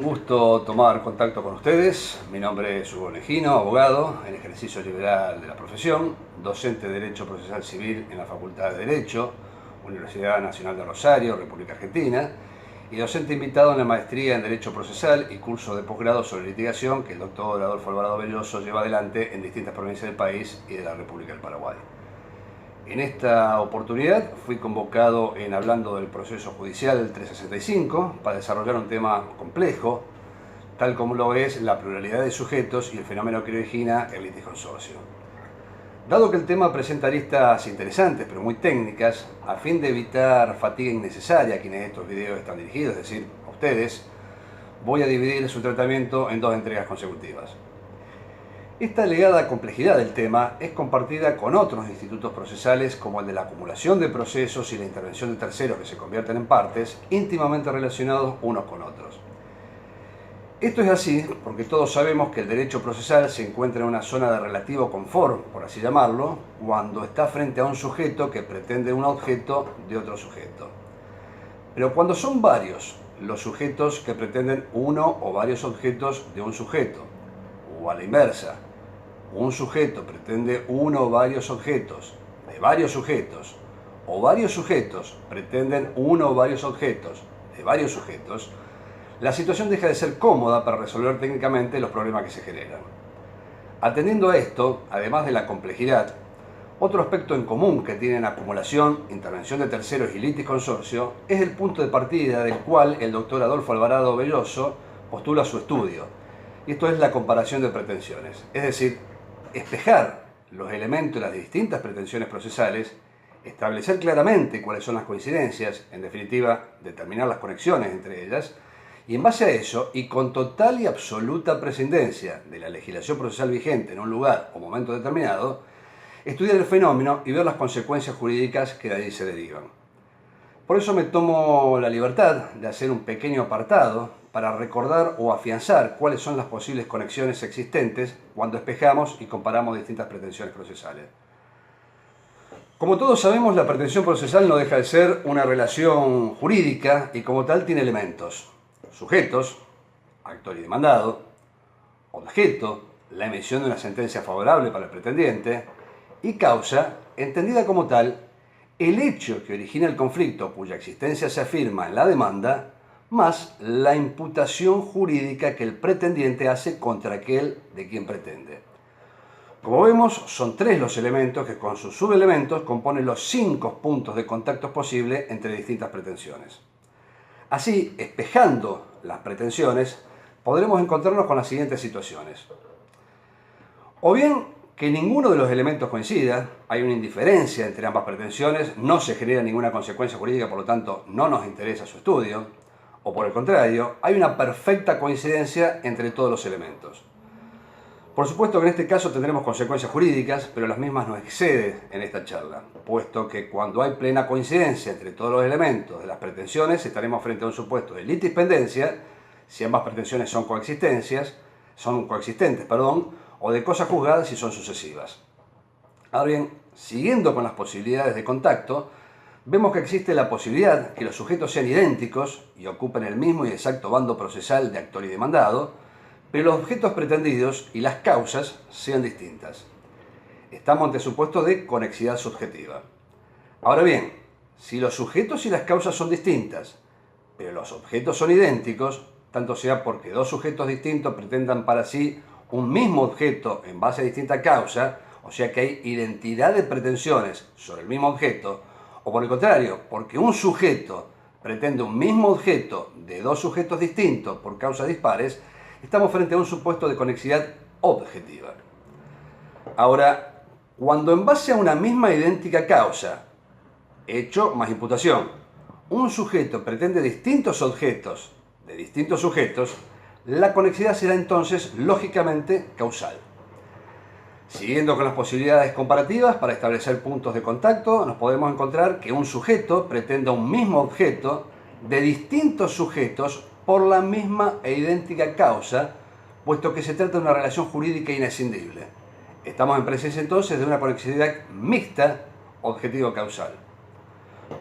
un gusto tomar contacto con ustedes. Mi nombre es Hugo Negino, abogado en ejercicio liberal de la profesión, docente de Derecho Procesal Civil en la Facultad de Derecho, Universidad Nacional de Rosario, República Argentina, y docente invitado en la maestría en Derecho Procesal y curso de posgrado sobre litigación que el doctor Adolfo Alvarado Belloso lleva adelante en distintas provincias del país y de la República del Paraguay. En esta oportunidad fui convocado en Hablando del Proceso Judicial 365 para desarrollar un tema complejo, tal como lo es la pluralidad de sujetos y el fenómeno que origina el liticonsorcio. Dado que el tema presenta aristas interesantes pero muy técnicas, a fin de evitar fatiga innecesaria a quienes estos videos están dirigidos, es decir, a ustedes, voy a dividir su tratamiento en dos entregas consecutivas. Esta alegada complejidad del tema es compartida con otros institutos procesales como el de la acumulación de procesos y la intervención de terceros que se convierten en partes, íntimamente relacionados unos con otros. Esto es así porque todos sabemos que el derecho procesal se encuentra en una zona de relativo confort, por así llamarlo, cuando está frente a un sujeto que pretende un objeto de otro sujeto. Pero cuando son varios los sujetos que pretenden uno o varios objetos de un sujeto, o a la inversa, un sujeto pretende uno o varios objetos de varios sujetos, o varios sujetos pretenden uno o varios objetos de varios sujetos, la situación deja de ser cómoda para resolver técnicamente los problemas que se generan. Atendiendo a esto, además de la complejidad, otro aspecto en común que tienen acumulación, intervención de terceros y liticonsorcio es el punto de partida del cual el doctor Adolfo Alvarado Belloso postula su estudio, y esto es la comparación de pretensiones, es decir, espejar los elementos de las distintas pretensiones procesales, establecer claramente cuáles son las coincidencias, en definitiva, determinar las conexiones entre ellas, y en base a eso, y con total y absoluta prescindencia de la legislación procesal vigente en un lugar o momento determinado, estudiar el fenómeno y ver las consecuencias jurídicas que de ahí se derivan. Por eso me tomo la libertad de hacer un pequeño apartado para recordar o afianzar cuáles son las posibles conexiones existentes cuando espejamos y comparamos distintas pretensiones procesales. Como todos sabemos, la pretensión procesal no deja de ser una relación jurídica y como tal tiene elementos: sujetos, actor y demandado; objeto, la emisión de una sentencia favorable para el pretendiente; y causa, entendida como tal, el hecho que origina el conflicto cuya existencia se afirma en la demanda, más la imputación jurídica que el pretendiente hace contra aquel de quien pretende. Como vemos, son tres los elementos que con sus subelementos componen los 5 puntos de contacto posibles entre distintas pretensiones. Así, espejando las pretensiones, podremos encontrarnos con las siguientes situaciones. O bien que ninguno de los elementos coincida, hay una indiferencia entre ambas pretensiones, no se genera ninguna consecuencia jurídica, por lo tanto no nos interesa su estudio, o por el contrario, hay una perfecta coincidencia entre todos los elementos. Por supuesto que en este caso tendremos consecuencias jurídicas, pero las mismas no exceden en esta charla, puesto que cuando hay plena coincidencia entre todos los elementos de las pretensiones, estaremos frente a un supuesto de litispendencia, si ambas pretensiones son coexistentes, o de cosas juzgadas si son sucesivas. Ahora bien, siguiendo con las posibilidades de contacto, vemos que existe la posibilidad que los sujetos sean idénticos y ocupen el mismo y exacto bando procesal de actor y demandado, pero los objetos pretendidos y las causas sean distintas. Estamos ante supuestos de conexidad subjetiva. Ahora bien, si los sujetos y las causas son distintas, pero los objetos son idénticos, tanto sea porque dos sujetos distintos pretendan para sí un mismo objeto en base a distinta causa, o sea que hay identidad de pretensiones sobre el mismo objeto, o por el contrario, porque un sujeto pretende un mismo objeto de dos sujetos distintos por causas dispares, estamos frente a un supuesto de conexidad objetiva. Ahora, cuando en base a una misma idéntica causa, hecho más imputación, un sujeto pretende distintos objetos de distintos sujetos, la conexidad será entonces lógicamente causal. Siguiendo con las posibilidades comparativas para establecer puntos de contacto, nos podemos encontrar que un sujeto pretenda un mismo objeto de distintos sujetos por la misma e idéntica causa, puesto que se trata de una relación jurídica inescindible. Estamos en presencia entonces de una conexidad mixta objetivo-causal.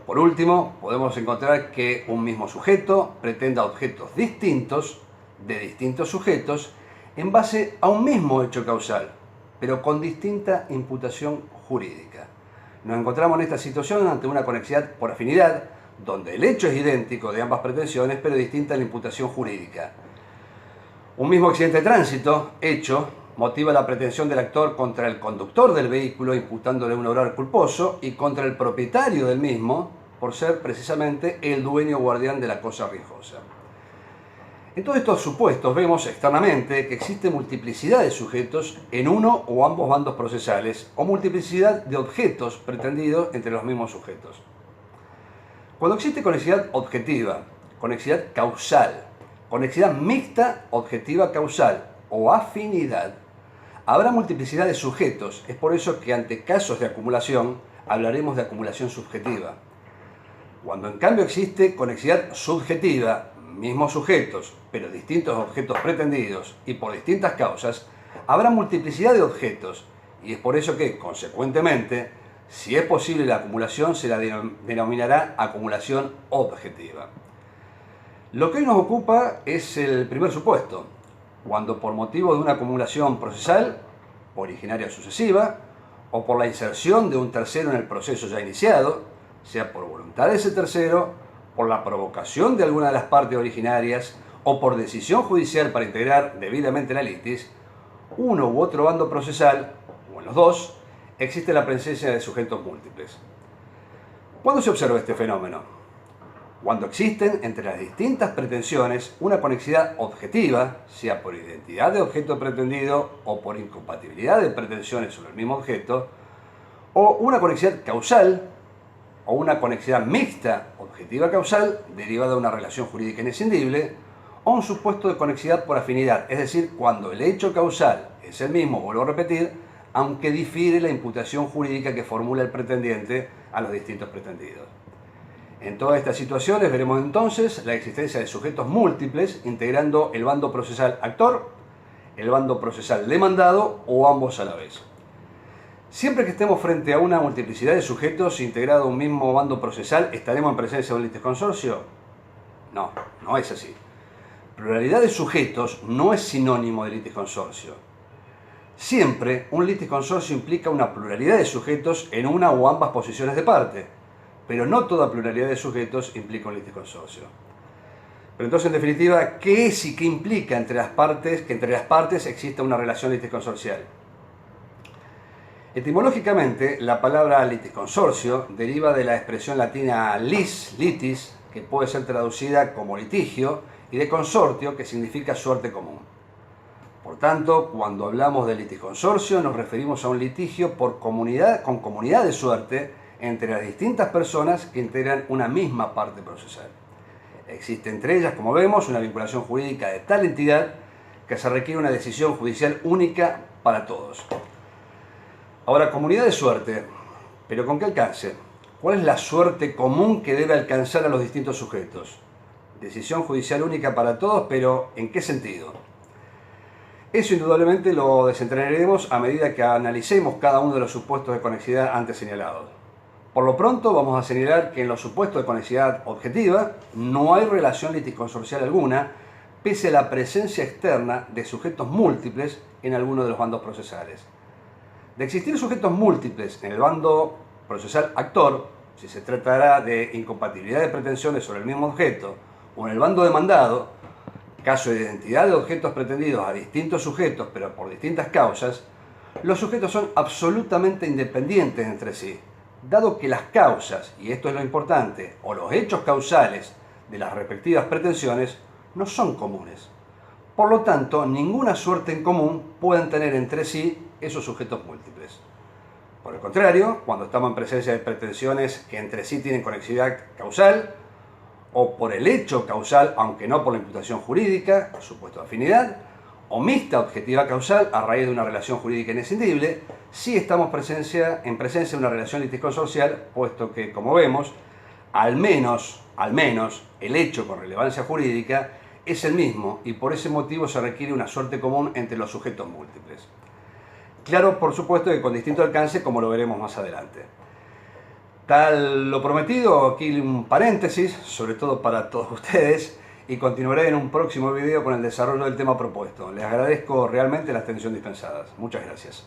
Por último, podemos encontrar que un mismo sujeto pretenda objetos distintos de distintos sujetos en base a un mismo hecho causal, pero con distinta imputación jurídica. Nos encontramos en esta situación ante una conexidad por afinidad, donde el hecho es idéntico de ambas pretensiones, pero distinta en la imputación jurídica. Un mismo accidente de tránsito, hecho, motiva la pretensión del actor contra el conductor del vehículo, imputándole un obrar culposo, y contra el propietario del mismo, por ser precisamente el dueño o guardián de la cosa riesgosa. En todos estos supuestos vemos externamente que existe multiplicidad de sujetos en uno o ambos bandos procesales, o multiplicidad de objetos pretendidos entre los mismos sujetos. Cuando existe conexidad objetiva, conexidad causal, conexidad mixta objetiva causal o afinidad, habrá multiplicidad de sujetos. Es por eso que ante casos de acumulación hablaremos de acumulación subjetiva. Cuando en cambio existe conexidad subjetiva, mismos sujetos, pero distintos objetos pretendidos y por distintas causas, habrá multiplicidad de objetos, y es por eso que, consecuentemente, si es posible la acumulación, se la denominará acumulación objetiva. Lo que hoy nos ocupa es el primer supuesto, cuando por motivo de una acumulación procesal, originaria o sucesiva, o por la inserción de un tercero en el proceso ya iniciado, sea por voluntad de ese tercero, por la provocación de alguna de las partes originarias o por decisión judicial para integrar debidamente la litis, uno u otro bando procesal, o en los dos, existe la presencia de sujetos múltiples. ¿Cuándo se observa este fenómeno? Cuando existen entre las distintas pretensiones una conexidad objetiva, sea por identidad de objeto pretendido o por incompatibilidad de pretensiones sobre el mismo objeto, o una conexidad causal, o una conexidad mixta objetiva causal derivada de una relación jurídica inescindible, o un supuesto de conexidad por afinidad, es decir, cuando el hecho causal es el mismo, vuelvo a repetir, aunque difiere la imputación jurídica que formula el pretendiente a los distintos pretendidos. En todas estas situaciones veremos entonces la existencia de sujetos múltiples integrando el bando procesal actor, el bando procesal demandado o ambos a la vez. Siempre que estemos frente a una multiplicidad de sujetos integrado a un mismo bando procesal, ¿estaremos en presencia de un litisconsorcio? No, no es así. Pluralidad de sujetos no es sinónimo de litisconsorcio. Siempre un litisconsorcio implica una pluralidad de sujetos en una o ambas posiciones de parte, pero no toda pluralidad de sujetos implica un litisconsorcio. Pero entonces, en definitiva, ¿qué es y qué implica entre las partes que entre las partes exista una relación litisconsorcial? Etimológicamente, la palabra litisconsorcio deriva de la expresión latina lis, litis, que puede ser traducida como litigio, y de consortio, que significa suerte común. Por tanto, cuando hablamos de litisconsorcio, nos referimos a un litigio con comunidad de suerte entre las distintas personas que integran una misma parte procesal. Existe entre ellas, como vemos, una vinculación jurídica de tal entidad que se requiere una decisión judicial única para todos. Ahora, comunidad de suerte, ¿pero con qué alcance? ¿Cuál es la suerte común que debe alcanzar a los distintos sujetos? Decisión judicial única para todos, pero ¿en qué sentido? Eso indudablemente lo desentrañaremos a medida que analicemos cada uno de los supuestos de conexidad antes señalados. Por lo pronto vamos a señalar que en los supuestos de conexidad objetiva no hay relación litisconsorcial alguna, pese a la presencia externa de sujetos múltiples en alguno de los bandos procesales. De existir sujetos múltiples en el bando procesal actor, si se tratará de incompatibilidad de pretensiones sobre el mismo objeto, o en el bando demandado, caso de identidad de objetos pretendidos a distintos sujetos pero por distintas causas, los sujetos son absolutamente independientes entre sí, dado que las causas, y esto es lo importante, o los hechos causales de las respectivas pretensiones no son comunes. Por lo tanto, ninguna suerte en común pueden tener entre sí esos sujetos múltiples. Por el contrario, cuando estamos en presencia de pretensiones que entre sí tienen conexidad causal, o por el hecho causal, aunque no por la imputación jurídica, por supuesto de afinidad, o mixta objetiva causal a raíz de una relación jurídica inescindible, sí estamos en presencia de una relación litisconsorcial, puesto que, como vemos, al menos, el hecho con relevancia jurídica es el mismo y por ese motivo se requiere una suerte común entre los sujetos múltiples. Claro, por supuesto que con distinto alcance, como lo veremos más adelante. Tal lo prometido, aquí un paréntesis, sobre todo para todos ustedes, y continuaré en un próximo video con el desarrollo del tema propuesto. Les agradezco realmente la atención dispensada. Muchas gracias.